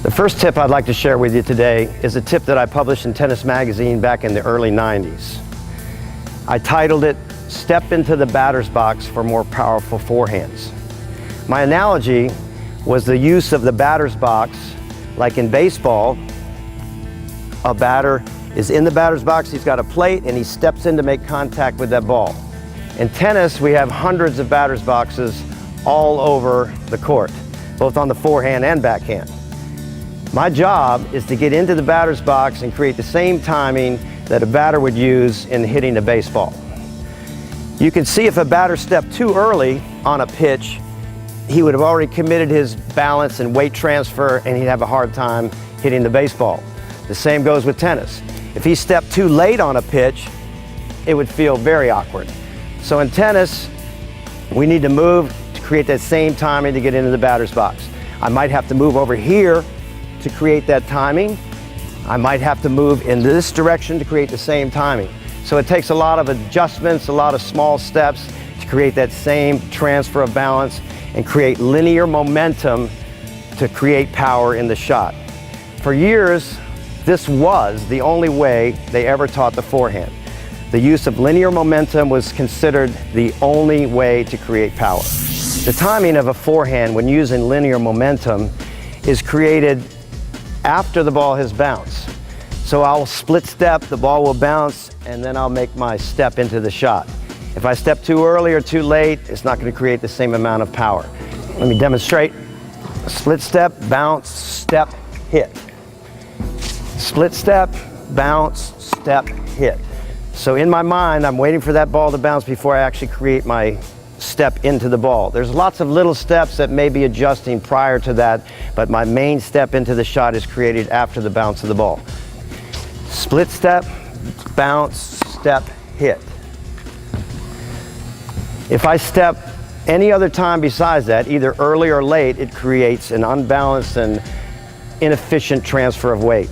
The first tip I'd like to share with you today is a tip that I published in Tennis Magazine back in the early 90s. I titled it, "Step into the batter's box for more powerful forehands." My analogy was the use of the batter's box. Like in baseball, a batter is in the batter's box, he's got a plate, and he steps in to make contact with that ball. In tennis, we have hundreds of batter's boxes all over the court, both on the forehand and backhand. My job is to get into the batter's box and create the same timing that a batter would use in hitting a baseball. You can see if a batter stepped too early on a pitch, he would have already committed his balance and weight transfer, and he'd have a hard time hitting the baseball. The same goes with tennis. If he stepped too late on a pitch, it would feel very awkward. So in tennis, we need to move to create that same timing to get into the batter's box. I might have to move over here to create that timing. I might have to move in this direction to create the same timing. So it takes a lot of adjustments, a lot of small steps to create that same transfer of balance and create linear momentum to create power in the shot. For years, this was the only way they ever taught the forehand. The use of linear momentum was considered the only way to create power. The timing of a forehand when using linear momentum is created after the ball has bounced. So I'll split step, the ball will bounce, and then I'll make my step into the shot. If I step too early or too late, it's not going to create the same amount of power. Let me demonstrate. Split step, bounce, step, hit. Split step, bounce, step, hit. So in my mind, I'm waiting for that ball to bounce before I actually create my step into the ball. There's lots of little steps that may be adjusting prior to that, but my main step into the shot is created after the bounce of the ball. Split step, bounce, step, hit. If I step any other time besides that, either early or late, it creates an unbalanced and inefficient transfer of weight.